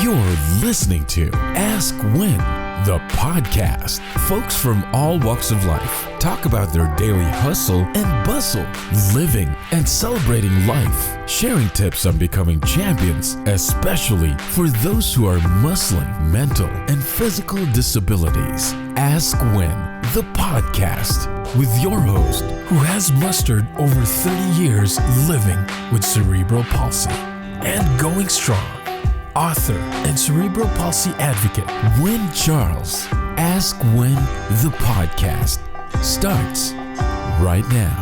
You're listening to Ask When, the podcast. Folks from all walks of life talk about their daily hustle and bustle, living and celebrating life, sharing tips on becoming champions, especially for those who are muscling mental and physical disabilities. Ask When, the podcast, with your host who has mustered over 30 years living with cerebral palsy and going strong. Author and cerebral palsy advocate Wynn Charles. Ask When, the podcast starts right now.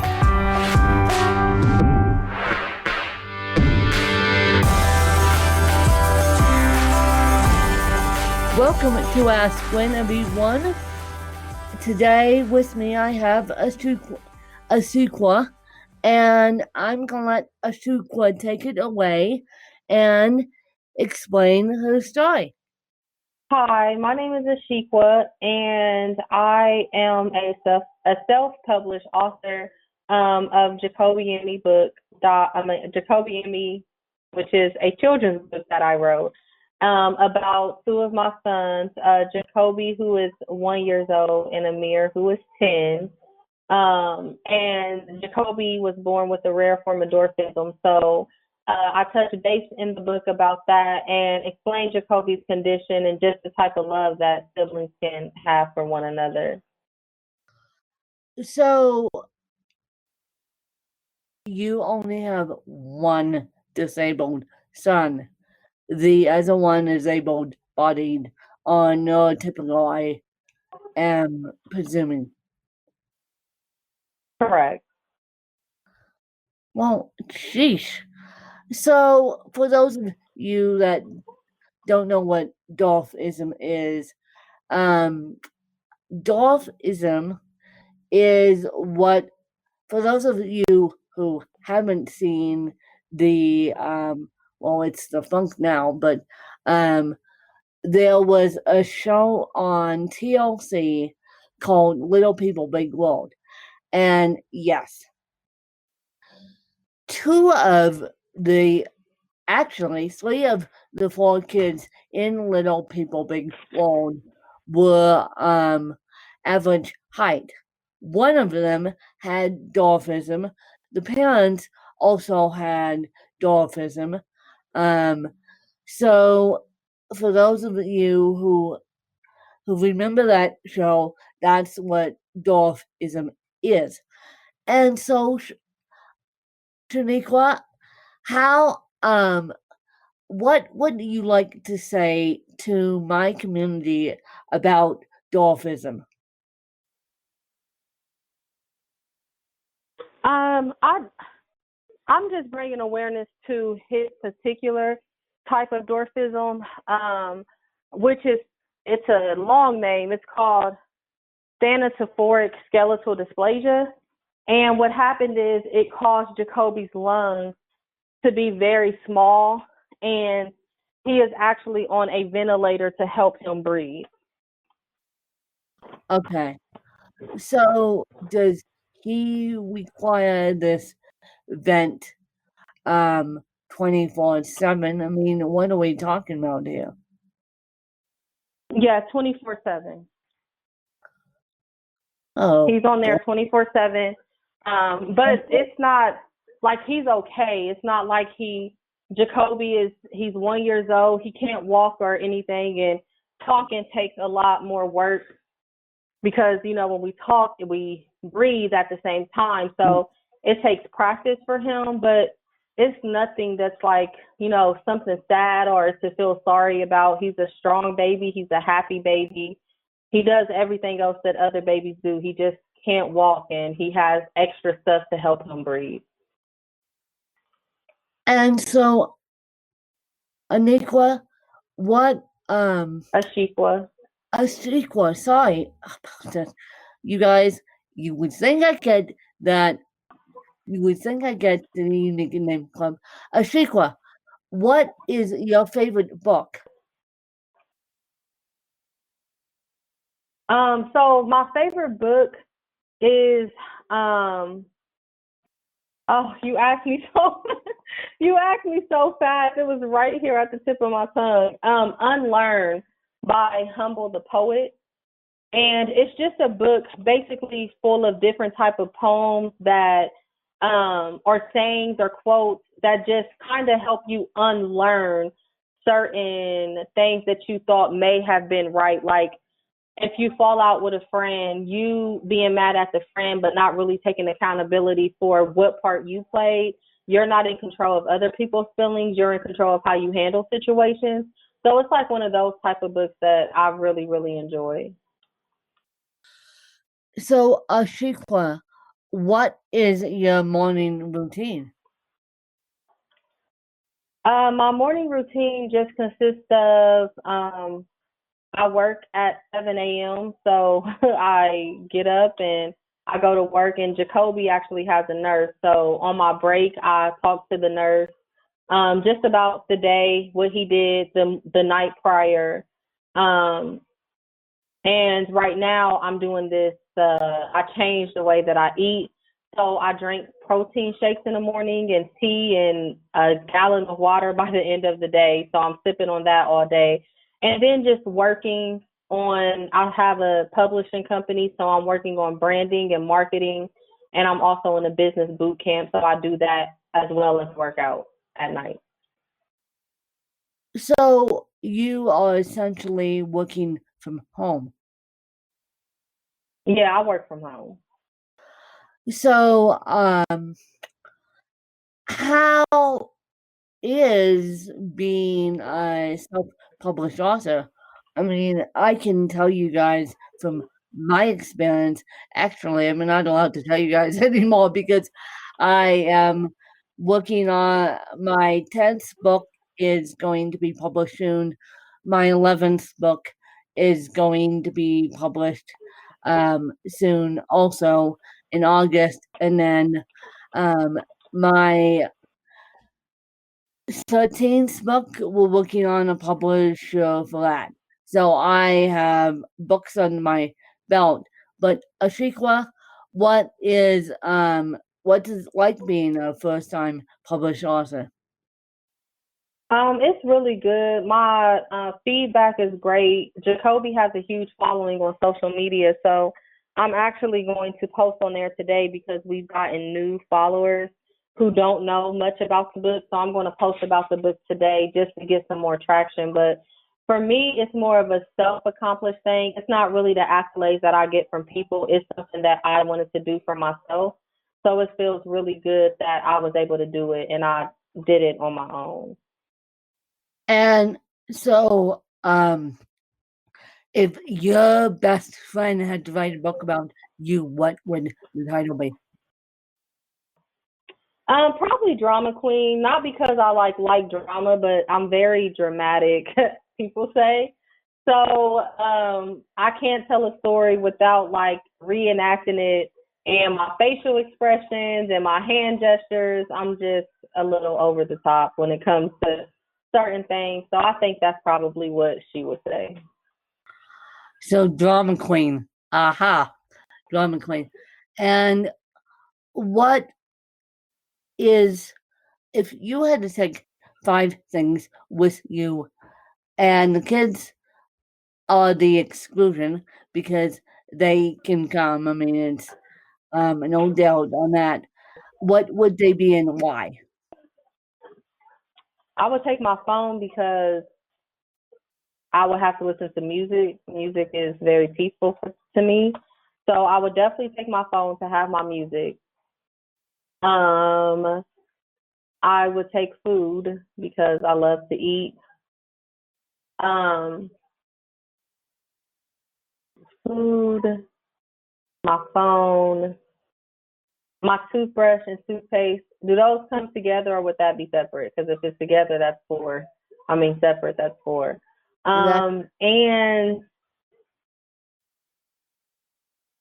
Welcome to Ask When, everyone. Today with me I have Ashequka, and I'm going to let Ashequka take it away and explain her story. Hi, my name is Ashequka, and I am a self-published author of Jacoby and Me book. Jacoby and Me, which is a children's book that I wrote about two of my sons, Jacoby, who is 1 year old, and Amir, who is 10. And Jacoby was born with a rare form of dwarfism, so I touch base in the book about that and explain Jacoby's condition and just the type of love that siblings can have for one another. So, you only have one disabled son. The other one is able-bodied or neurotypical, I am presuming. Correct. Well, sheesh. So, for those of you that don't know what dwarfism is, dwarfism is what, for those of you who haven't seen the, it's defunct now, but there was a show on TLC called Little People, Big World. And yes, three of the four kids in Little People, Big World were average height. One of them had dwarfism. The parents also had dwarfism. So for those of you who remember that show, that's what dwarfism is. And so, Shaniqua, what would you like to say to my community about dwarfism? I'm just bringing awareness to his particular type of dwarfism, it's a long name. It's called thanatophoric skeletal dysplasia. And what happened is it caused Jacoby's lungs to be very small, and he is actually on a ventilator to help him breathe. Okay. So does he require this vent 24/7? I mean, what are we talking about here? Yeah, 24/7. Oh. He's on there 24/7. But it's not like he's okay. It's not like he's 1 year old. He can't walk or anything, and talking takes a lot more work because, when we talk, we breathe at the same time. So it takes practice for him, but it's nothing that's like, something sad or to feel sorry about. He's a strong baby. He's a happy baby. He does everything else that other babies do. He just can't walk, and he has extra stuff to help him breathe. And so, Ashequka, Ashequka, sorry about that. You guys, you would think I get that. You would think I get the unique name club. Ashequka, what is your favorite book? So my favorite book is Oh, you asked me so fast. It was right here at the tip of my tongue. Unlearn by Humble the Poet. And it's just a book basically full of different type of poems that or sayings or quotes that just kind of help you unlearn certain things that you thought may have been right. Like if you fall out with a friend, you being mad at the friend but not really taking accountability for what part you played. You're not in control of other people's feelings. You're in control of how you handle situations. So it's like one of those type of books that I really, really enjoy. So, Ashequka, what is your morning routine? My morning routine just consists of I work at 7 a.m. So I get up and I go to work, and Jacoby actually has a nurse. So on my break, I talk to the nurse just about the day, what he did the night prior. Um, and right now I'm doing this, I changed the way that I eat. So I drink protein shakes in the morning and tea and a gallon of water by the end of the day. So I'm sipping on that all day. And then just working on, I have a publishing company, so I'm working on branding and marketing. And I'm also in a business boot camp, so I do that as well as work out at night. So, you are essentially working from home. Yeah, I work from home. So, how is being a self-published author? I mean, I can tell you guys from my experience. Actually, I'm not allowed to tell you guys anymore because I am working on my 10th book is going to be published soon. My 11th book is going to be published soon, also in August, and then my 13th book, we're working on a publisher for that. So I have books on my belt. But Ashequka, what is what is it like being a first time published author? It's really good. My feedback is great. Jacoby has a huge following on social media, so I'm actually going to post on there today because we've gotten new followers who don't know much about the book. So I'm going to post about the book today just to get some more traction. But for me, it's more of a self-accomplished thing. It's not really the accolades that I get from people. It's something that I wanted to do for myself. So it feels really good that I was able to do it and I did it on my own. And so, if your best friend had to write a book about you, what would the title be? Probably drama queen, not because I like drama, but I'm very dramatic, people say. So I can't tell a story without like reenacting it and my facial expressions and my hand gestures. I'm just a little over the top when it comes to certain things. So I think that's probably what she would say. So drama queen. Aha. Drama queen. And what is, if you had to take 5 things with you, and the kids are the exclusion because they can come, I mean, it's no doubt on that, what would they be and why? I would take my phone because I would have to listen to music. Music is very peaceful to me. So I would definitely take my phone to have my music. I would take food because I love to eat. Food, my phone, my toothbrush and toothpaste. Do those come together or would that be separate? Because if it's together, that's 4. I mean, separate, that's 4. And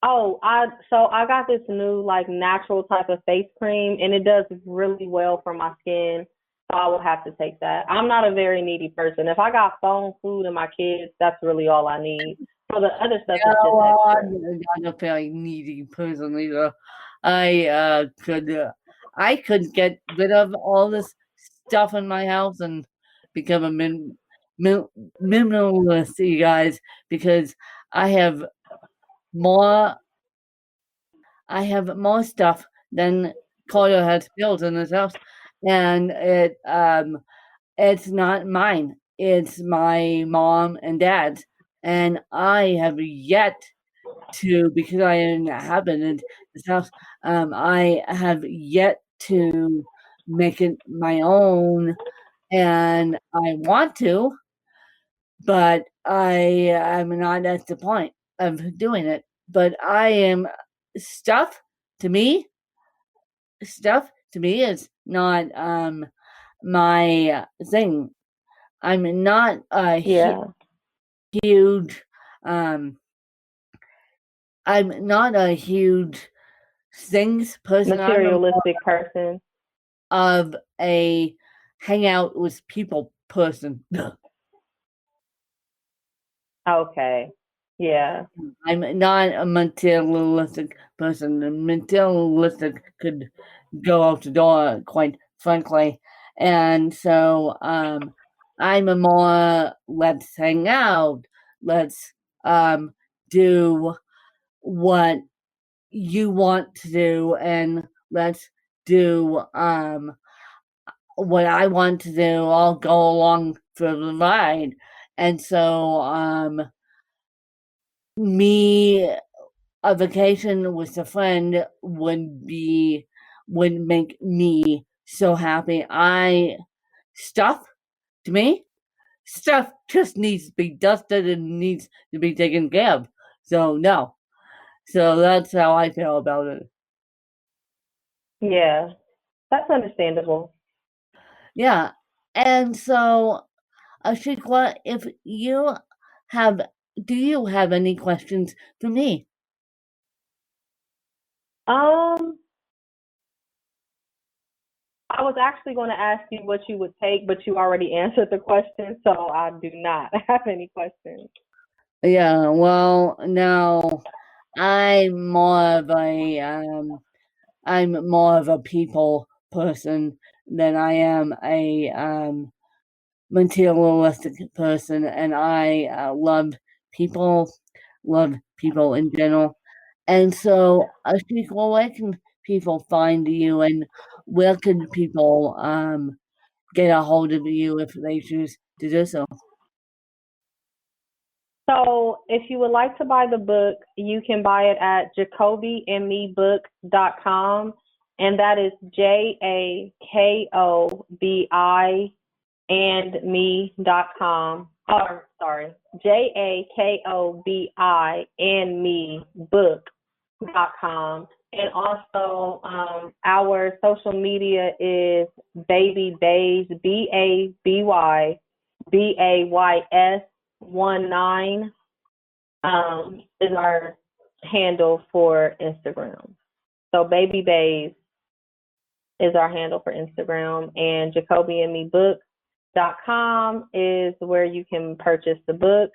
I got this new like natural type of face cream and it does really well for my skin. So I will have to take that. I'm not a very needy person. If I got phone, food, and my kids, that's really all I need. So the other stuff is just extra. I'm not a very needy person either. I could I could get rid of all this stuff in my house and become a minimalist, you guys, because I have more stuff than Carter has built in his house, and it's not mine. It's my mom and dad's, and I have yet to, because I inhabited this house, I have yet to make it my own, and I want to, but I am not at the point of doing it. But I am stuff to me. Stuff to me is not my thing. I'm not a huge I'm not a huge things person. Materialistic person. Of a hang out with people person. Okay. Yeah. I'm not a materialistic person. A materialistic could go out the door, quite frankly. And so I'm a more let's hang out, let's do what you want to do, and let's do what I want to do. I'll go along for the ride. And so me a vacation with a friend would make me so happy. Stuff to me, stuff just needs to be dusted and needs to be taken care of. So no. So that's how I feel about it. Yeah, that's understandable. Yeah. And so, Ashequka, do you have any questions for me? I was actually going to ask you what you would take, but you already answered the question, so I do not have any questions. Yeah, well, no, I'm more of a people person than I am a materialistic person, and I love people in general. And so, Ashequka, where can people find you, and where can people get a hold of you if they choose to do so? So if you would like to buy the book, you can buy it at jacobyandmebook.com, and that is JAKOBI and me.com. Or sorry, JAKOBI and me book.com. And also our social media is Baby Bays, BABYBAYS 19 is our handle for Instagram. So Baby Bays is our handle for Instagram, and jacobyandmebook.com is where you can purchase the book.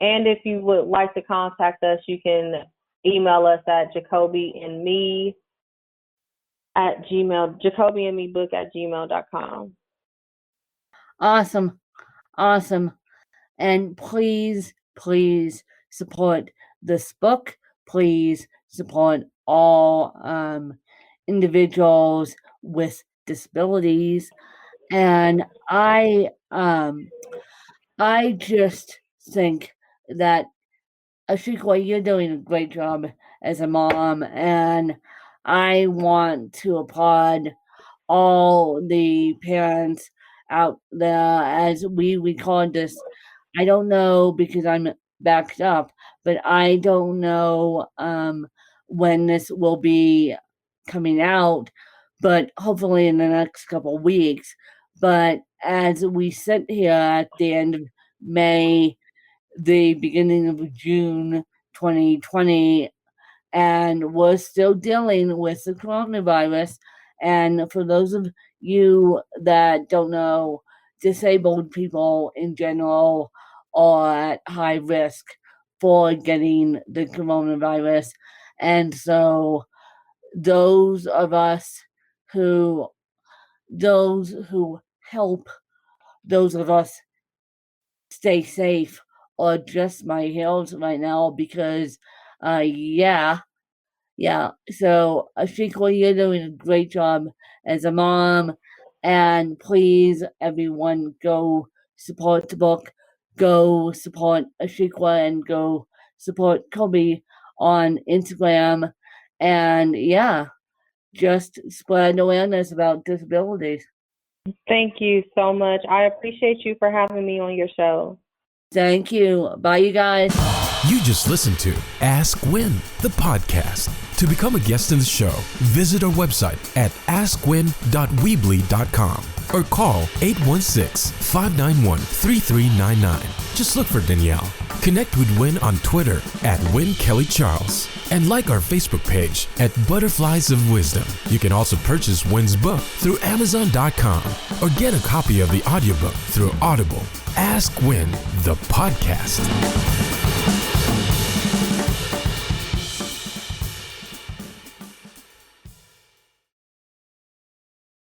And if you would like to contact us, you can email us at jacobyandmebook@gmail.com. Awesome. And please support this book. Please support all individuals with disabilities. And I just think that, Ashequka, you're doing a great job as a mom, and I want to applaud all the parents out there as we record this. I don't know, because I'm backed up, but I don't know when this will be coming out, but hopefully in the next couple of weeks. But as we sit here at the end of May, the beginning of June 2020, and we're still dealing with the coronavirus. And for those of you that don't know, disabled people in general are at high risk for getting the coronavirus. And so those of us those who help those of us stay safe are just my heels right now because, yeah. So, Ashequka, you're doing a great job as a mom. And please, everyone, go support the book. Go support Ashequka and go support Kobe on Instagram. And yeah, just spread awareness about disabilities. Thank you so much. I appreciate you for having me on your show. Thank you. Bye, you guys. You just listened to Ask Win, the podcast. To become a guest in the show, visit our website at askwin.weebly.com or call 816-591-3399. Just look for Danielle. Connect with Win on Twitter at WinKellyCharles and like our Facebook page at Butterflies of Wisdom. You can also purchase Win's book through Amazon.com or get a copy of the audiobook through Audible. Ask Win, the podcast.